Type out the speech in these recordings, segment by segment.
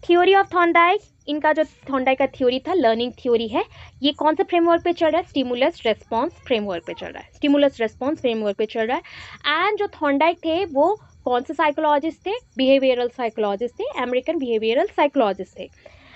Theory of Thorndike, इनका जो Thorndike का थ्योरी था, लर्निंग थ्योरी है, ये कौन से फ्रेमवर्क पे चल रहा है? स्टिमुलस रेस्पॉन्स फ्रेमवर्क पे चल रहा है, स्टिमुलस रेस्पॉन्स फ्रेमवर्क पे चल रहा है। एंड जो थॉर्नडाइक थे वो कौन से साइकोलॉजिस्ट थे? बिहेवियरल साइकोलॉजिस्ट थे, अमेरिकन बिहेवियरल साइकोलॉजिस्ट थे।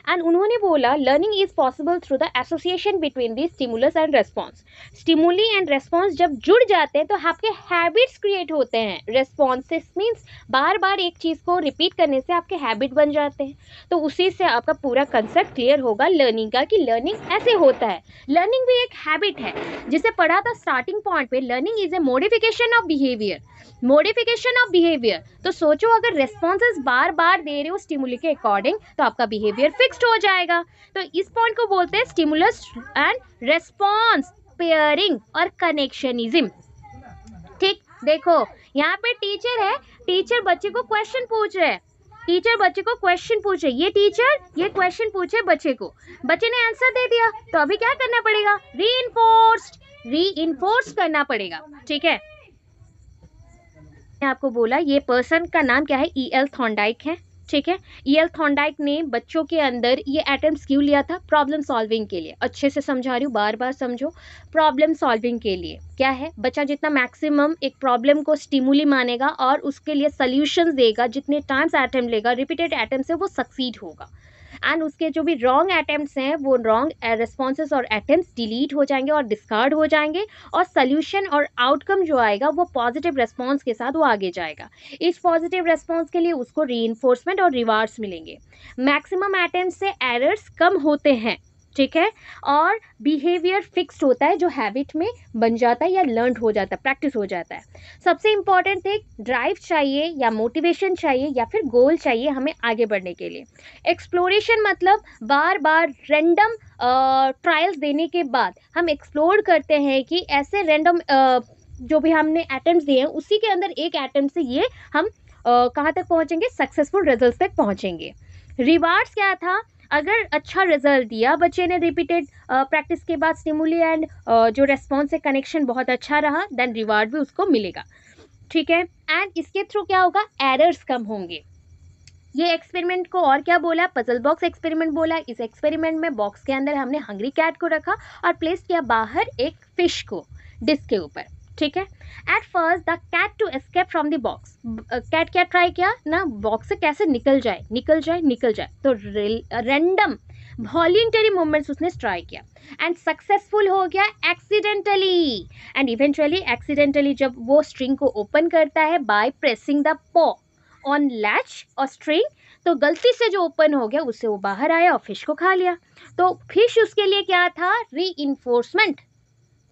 एंड उन्होंने बोला learning is possible through the association between the stimulus and response. Stimuli and response जब जुड़ जाते हैं तो आपके हैबिट्स क्रिएट होते हैं। रेस्पॉन्सेस मीन्स बार बार एक चीज़ को रिपीट करने से आपके हैबिट बन जाते हैं। तो उसी से आपका पूरा कंसेप्ट क्लियर होगा लर्निंग का कि लर्निंग ऐसे होता है। लर्निंग भी एक हैबिट है, जिसे पढ़ा था स्टार्टिंग पॉइंट पे, learning is a modification of behaviour, modification of behaviour. तो सोचो अगर रेस्पॉन्सेस बार बार दे रहे हो स्टिमुली के अकॉर्डिंग तो आपका बिहेवियर फिक्स्ड हो जाएगा। तो इस पॉइंट को बोलते हैं स्टिमुलस एंड रेस्पॉन्स पेयरिंग और कनेक्शनिज्म। ठीक, देखो यहाँ पे टीचर है, टीचर बच्चे को क्वेश्चन पूछ रहे हैं, टीचर बच्चे को क्वेश्चन पूछे, ये टीचर ये क्वेश्चन पूछे बच्चे को, बच्चे ने आंसर दे दिया, तो अभी क्या करना पड़ेगा? रीइंफोर्स करना पड़ेगा। ठीक है, आपको बोला ये पर्सन का नाम क्या है? E.L. थॉर्नडाइक है। ठीक है, E.L. थॉर्नडाइक ने बच्चों के अंदर ये अटेम्प्ट क्यों लिया था? प्रॉब्लम सॉल्विंग के लिए। अच्छे से समझा रही हूँ, बार बार समझो। प्रॉब्लम सॉल्विंग के लिए क्या है? बच्चा जितना मैक्सिमम एक प्रॉब्लम को स्टिमुली मानेगा और उसके लिए सॉल्यूशंस देगा, जितने टाइम्स अटेम्प्ट लेगा, रिपीटेड अटेम्प्ट से वो सक्सीड होगा। एंड उसके जो भी रॉन्ग अटेम्प्ट्स हैं वो रॉन्ग रिस्पॉन्सेस और अटेम्प्ट्स डिलीट हो जाएंगे और डिस्कार्ड हो जाएंगे, और सोल्यूशन और आउटकम जो आएगा वो पॉजिटिव रिस्पॉन्स के साथ वो आगे जाएगा। इस पॉजिटिव रिस्पॉन्स के लिए उसको रीइंफोर्समेंट और रिवार्ड्स मिलेंगे। मैक्सिमम अटेम्प्ट से एरर्स कम होते हैं। ठीक है, और बिहेवियर फिक्स्ड होता है, जो हैबिट में बन जाता है या लर्न हो जाता है, प्रैक्टिस हो जाता है। सबसे इंपॉर्टेंट है, ड्राइव चाहिए या मोटिवेशन चाहिए या फिर गोल चाहिए हमें आगे बढ़ने के लिए। एक्सप्लोरेशन मतलब बार बार रैंडम ट्रायल्स देने के बाद हम एक्सप्लोर करते हैं कि ऐसे रैंडम जो भी हमने अटेम्प्ट्स दिए हैं उसी के अंदर एक अटेम्प्ट से ये हम कहाँ तक पहुँचेंगे? सक्सेसफुल रिजल्ट तक पहुँचेंगे। रिवार्ड्स क्या था? अगर अच्छा रिजल्ट दिया बच्चे ने रिपीटेड प्रैक्टिस के बाद स्टिमुली एंड जो रेस्पॉन्स से कनेक्शन बहुत अच्छा रहा, देन रिवार्ड भी उसको मिलेगा। ठीक है, एंड इसके थ्रू क्या होगा? एरर्स कम होंगे। ये एक्सपेरिमेंट को और क्या बोला? पजल बॉक्स एक्सपेरिमेंट बोला। इस एक्सपेरिमेंट में बॉक्स के अंदर हमने हंग्री कैट को रखा और प्लेस किया बाहर एक फिश को डिस्क के ऊपर। ठीक है, at first the cat to escape from the box, cat क्या ट्राई किया ना, बॉक्स से कैसे निकल जाए निकल जाए निकल जाए। तो रैंडम वॉलंटरी मूवमेंट्स उसने ट्राई किया एंड सक्सेसफुल हो गया एक्सीडेंटली। एंड इवेंचुअली एक्सीडेंटली जब वो स्ट्रिंग को ओपन करता है बाय प्रेसिंग द पॉ ऑन लैच और स्ट्रिंग, तो गलती से जो ओपन हो गया उससे वो बाहर आया और फिश को खा लिया। तो फिश उसके लिए क्या था? रीइंफोर्समेंट।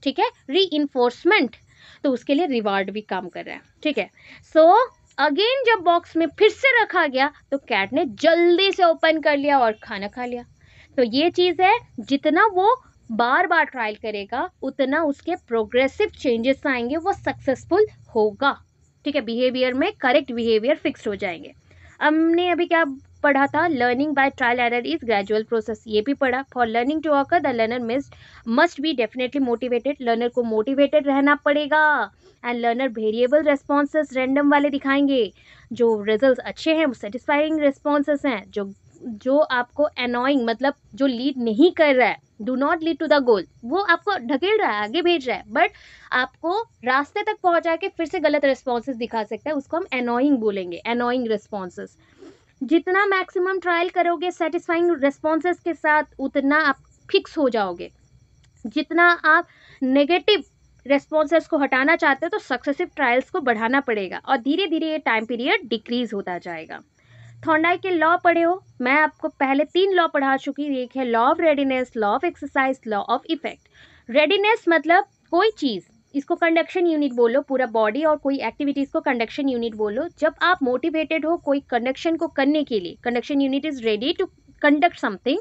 ठीक है, रीइंफोर्समेंट, तो उसके लिए रिवार्ड भी काम कर रहा है। ठीक है, सो अगेन जब बॉक्स में फिर से रखा गया तो कैट ने जल्दी से ओपन कर लिया और खाना खा लिया। तो ये चीज़ है, जितना वो बार बार ट्रायल करेगा उतना उसके प्रोग्रेसिव चेंजेस आएंगे, वो सक्सेसफुल होगा। ठीक है, बिहेवियर में करेक्ट बिहेवियर फिक्स्ड हो जाएंगे। हमने अभी क्या पढ़ा था? Learning by trial error is gradual process, ये भी पढ़ा। For learning to occur the learner must be definitely motivated, learner को मोटिवेटेड रहना पड़ेगा। And learner variable responses random वाले दिखाएंगे, जो रिजल्ट अच्छे हैं वो सेटिस्फाइंग रेस्पॉन्सेस हैं, जो आपको अनोइंग मतलब जो लीड नहीं कर रहा है, do not lead to the goal, वो आपको ढकेल रहा है, आगे भेज रहा है, बट आपको रास्ते तक पहुंचा के फिर से गलत रिस्पॉन्सेस दिखा सकता है, उसको हम अनोइंग बोलेंगे, अनोइंग रिस्पॉन्सेस। जितना मैक्सिमम ट्रायल करोगे सेटिस्फाइंग रिस्पॉन्सेस के साथ उतना आप फिक्स हो जाओगे। जितना आप नेगेटिव रेस्पॉन्सेस को हटाना चाहते हो तो सक्सेसिव ट्रायल्स को बढ़ाना पड़ेगा और धीरे धीरे ये टाइम पीरियड डिक्रीज होता जाएगा। थॉर्नडाइक के लॉ पढ़े हो, मैं आपको पहले 3 लॉ पढ़ा चुकी हूँ। एक है law of readiness, law of exercise, law of effect. Readiness मतलब कोई चीज़, इसको कंडक्शन यूनिट बोलो, पूरा बॉडी और कोई एक्टिविटीज़ को कंडक्शन यूनिट बोलो। जब आप मोटिवेटेड हो कोई कंडक्शन को करने के लिए, conduction unit is ready to conduct something,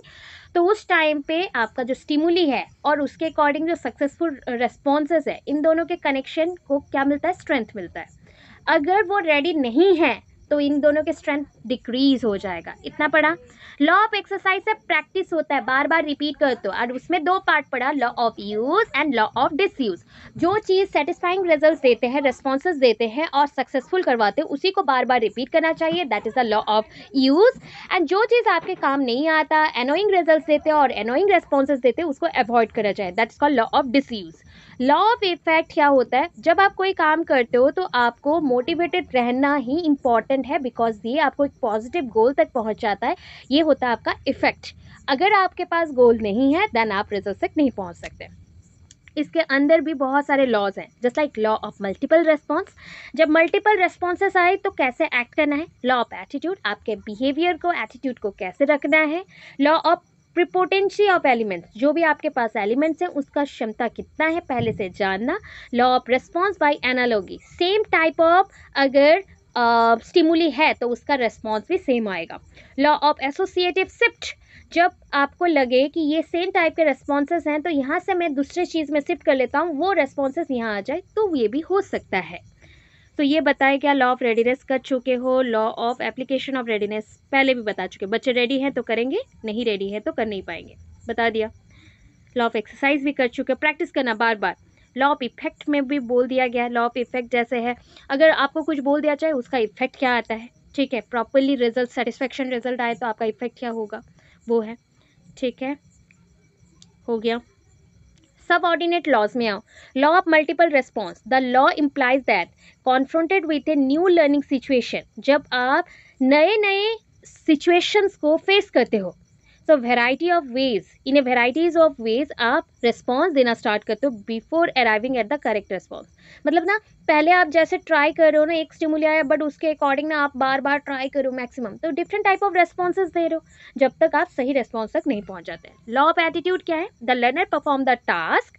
तो उस टाइम पे आपका जो स्टिमुली है और उसके अकॉर्डिंग जो सक्सेसफुल रेस्पॉन्सेस है, इन दोनों के कनेक्शन को क्या मिलता है? स्ट्रेंथ मिलता है। अगर वो रेडी नहीं है तो इन दोनों के स्ट्रेंथ डिक्रीज हो जाएगा। इतना पढ़ा। लॉ ऑफ एक्सरसाइज से प्रैक्टिस होता है, बार बार रिपीट करते हो, और उसमें दो पार्ट पढ़ा, law of use and law of disuse. जो चीज़ सेटिस्फाइंग रिजल्ट देते हैं, रेस्पॉन्सेज देते हैं और सक्सेसफुल करवाते हैं, उसी को बार बार रिपीट करना चाहिए, that is the law of use. And जो चीज़ आपके काम नहीं आता, एनोइंग रिजल्ट देते हैं और एनोइंग रेस्पॉन्सेज देते हैं, उसको अवॉइड करना चाहिए, that is called law of disuse. Law of effect क्या होता है, जब आप कोई काम करते हो तो आपको मोटिवेटेड रहना ही इंपॉर्टेंट है, बिकॉज ये आपको एक पॉजिटिव गोल तक पहुंचाता है। ये होता है आपका इफेक्ट। अगर आपके पास गोल नहीं है देन आप रिजल्ट तक नहीं पहुंच सकते। इसके अंदर भी बहुत सारे लॉज हैं, just like law of multiple response. जब मल्टीपल रेस्पॉन्सेस आए तो कैसे एक्ट करना है। लॉ ऑफ एटीट्यूड, आपके बिहेवियर को, एटीट्यूड को कैसे रखना है। लॉ ऑफ प्रिपोटेंसी ऑफ एलिमेंट्स, जो भी आपके पास एलिमेंट्स हैं उसका क्षमता कितना है पहले से जानना। Law of response bye analogy, same type of अगर स्टिमुली है तो उसका रेस्पॉन्स भी सेम आएगा। लॉ ऑफ एसोसिएटिव शिफ्ट, जब आपको लगे कि ये सेम टाइप के रेस्पॉन्सेस हैं तो यहाँ से मैं दूसरे चीज़ में शिफ्ट कर लेता हूँ, वो रेस्पॉन्सेस यहाँ आ जाए, तो ये भी हो सकता है। तो ये बताए क्या, लॉ ऑफ रेडीनेस कर चुके हो। Law of application of readiness पहले भी बता चुके, बच्चे रेडी हैं तो करेंगे, नहीं रेडी है तो कर नहीं पाएंगे, बता दिया। लॉ ऑफ एक्सरसाइज भी कर चुके, प्रैक्टिस करना बार बार। लॉ ऑफ इफेक्ट में भी बोल दिया गया है। लॉ ऑफ इफेक्ट जैसे है, अगर आपको कुछ बोल दिया जाए उसका इफेक्ट क्या आता है, ठीक है। प्रॉपरली रिजल्ट, सेटिस्फैक्शन रिजल्ट आए तो आपका इफेक्ट क्या होगा, वो है, ठीक है, हो गया। सबऑर्डिनेट लॉज में आओ। Law of multiple response, the law implies that confronted with a new learning situation, जब आप नए नए सिचुएशंस को फेस करते हो, so variety of ways, in a varieties of ways आप रिस्पॉन्स देना स्टार्ट करते हो before arriving at the correct response. मतलब ना, पहले आप जैसे ट्राई कर रहे हो ना, एक स्टिमुली आया बट उसके अकॉर्डिंग ना आप बार बार ट्राई करो मैक्सिमम, तो डिफरेंट टाइप ऑफ रेस्पॉन्सेज दे रहे हो जब तक आप सही रेस्पॉन्स तक नहीं पहुंच जाते। लॉ ऑफ एटीट्यूड क्या है, the learner perform the task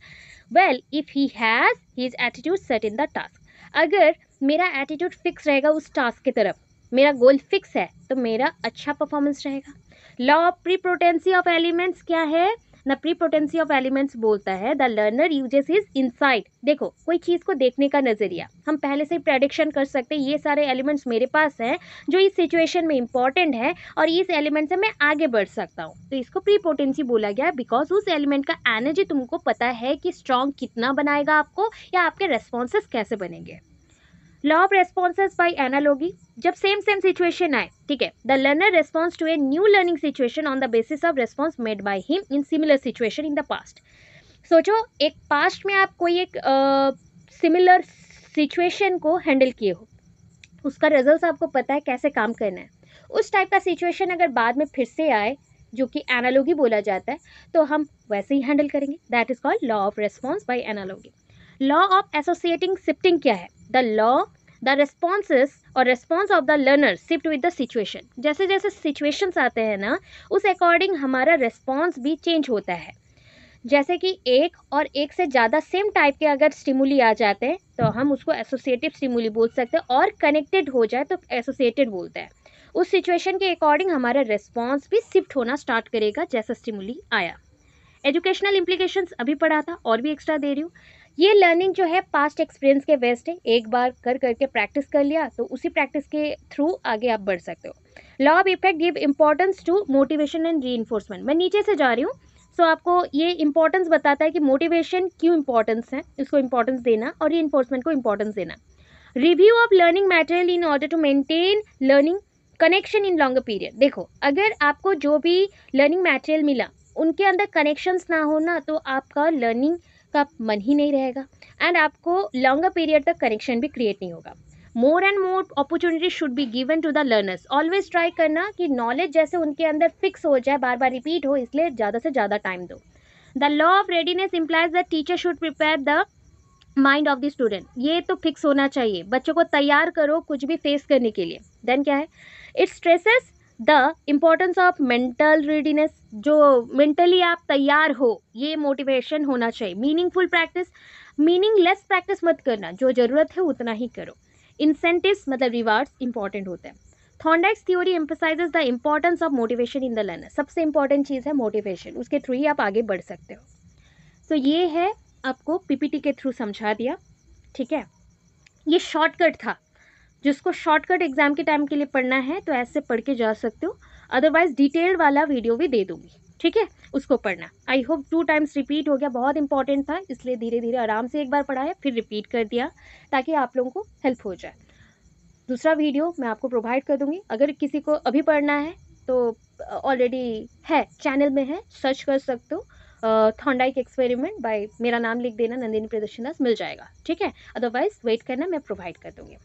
well if he has his attitude set in the task. अगर मेरा एटीट्यूड फिक्स रहेगा उस टास्क की तरफ, मेरा गोल फिक्स है, तो मेरा अच्छा परफॉर्मेंस रहेगा। Law of prepotency of elements क्या है, द प्रीपोटेंसी ऑफ एलिमेंट्स बोलता है the learner uses his insight. देखो, कोई चीज़ को देखने का नजरिया, हम पहले से ही प्रेडिक्शन कर सकते हैं, ये सारे एलिमेंट्स मेरे पास हैं जो इस सिचुएशन में इंपॉर्टेंट है और इस एलिमेंट से मैं आगे बढ़ सकता हूँ, तो इसको प्रीपोटेंसी बोला गया है, बिकॉज उस एलिमेंट का एनर्जी तुमको पता है कि स्ट्रॉन्ग कितना बनाएगा आपको, या आपके रेस्पॉन्सेस कैसे बनेंगे। Law of responses by analogy, जब सेम सिचुएशन आए, ठीक है, the learner response to a new learning situation on the basis of response made by him in similar situation in the past. सोचो, एक पास्ट में आप कोई एक सिमिलर सिचुएशन को हैंडल किए हो, उसका रिजल्ट आपको पता है कैसे काम करना है, उस टाइप का सिचुएशन अगर बाद में फिर से आए, जो कि एनालॉजी बोला जाता है, तो हम वैसे ही हैंडल करेंगे, that is called law of response bye analogy. Law of associating shifting क्या है, द लॉ द रेस्पॉन्सेस और response of the learner shift with the situation. जैसे जैसे सिचुएशंस आते हैं ना, उस अकॉर्डिंग हमारा रेस्पॉन्स भी चेंज होता है। जैसे कि एक और एक से ज़्यादा सेम टाइप के अगर स्टिमुली आ जाते हैं तो हम उसको एसोसिएटिव स्टिमुली बोल सकते हैं, और कनेक्टेड हो जाए तो एसोसिएटेड बोलते हैं। उस सिचुएशन के अकॉर्डिंग हमारा रेस्पॉन्स भी शिफ्ट होना स्टार्ट करेगा जैसा स्टिमुली आया। एजुकेशनल इम्प्लीकेशंस अभी पढ़ा था और भी एक्स्ट्रा दे रही हूँ। ये लर्निंग जो है पास्ट एक्सपीरियंस के बेस्ड है, एक बार कर करके प्रैक्टिस कर लिया तो उसी प्रैक्टिस के थ्रू आगे आप बढ़ सकते हो। Law of effect give importance to motivation and reinforcement. मैं नीचे से जा रही हूँ, सो आपको ये इंपॉर्टेंस बताता है कि मोटिवेशन क्यों इंपॉर्टेंस है, इसको इंपॉर्टेंस देना, और रीइंफोर्समेंट को इंपॉर्टेंस देना। Review of learning material in order to maintain learning connection in longer period. देखो, अगर आपको जो भी लर्निंग मटेरियल मिला उनके अंदर कनेक्शंस ना हो ना, तो आपका लर्निंग का मन ही नहीं रहेगा, एंड आपको लॉन्गर पीरियड तक कनेक्शन भी क्रिएट नहीं होगा। More and more opportunity should be given to the learners. Always try करना कि नॉलेज जैसे उनके अंदर फिक्स हो जाए, बार बार रिपीट हो, इसलिए ज़्यादा से ज़्यादा टाइम दो। The law of readiness implies the teacher should prepare the mind of the student. ये तो फिक्स होना चाहिए, बच्चों को तैयार करो कुछ भी फेस करने के लिए। देन क्या है, it stresses the importance of mental readiness, जो मेंटली आप तैयार हो, ये मोटिवेशन होना चाहिए। मीनिंगफुल प्रैक्टिस, मीनिंगलेस प्रैक्टिस मत करना, जो ज़रूरत है उतना ही करो। इंसेंटिव्स मतलब रिवार्ड्स इंपॉर्टेंट होते हैं। Thorndike's theory emphasizes the importance of motivation in the learner. सबसे इंपॉर्टेंट चीज़ है मोटिवेशन, उसके थ्रू ही आप आगे बढ़ सकते हो। तो ये है, आपको पीपीटी के थ्रू समझा दिया, ठीक है। ये शॉर्टकट था, जिसको शॉर्टकट एग्जाम के टाइम के लिए पढ़ना है तो ऐसे पढ़ के जा सकते हो, अदरवाइज डिटेल्ड वाला वीडियो भी दे दूंगी, ठीक है, उसको पढ़ना। आई होप 2 टाइम्स रिपीट हो गया, बहुत इंपॉर्टेंट था इसलिए धीरे धीरे आराम से एक बार पढ़ाया फिर रिपीट कर दिया ताकि आप लोगों को हेल्प हो जाए। दूसरा वीडियो मैं आपको प्रोवाइड कर दूंगी, अगर किसी को अभी पढ़ना है तो ऑलरेडी है, चैनल में है, सर्च कर सकते हो थॉर्नडाइक एक्सपेरिमेंट बाय, मेरा नाम लिख देना नंदिनी प्रियदर्शन दास, मिल जाएगा, ठीक है, अदरवाइज वेट करना, मैं प्रोवाइड कर दूंगी।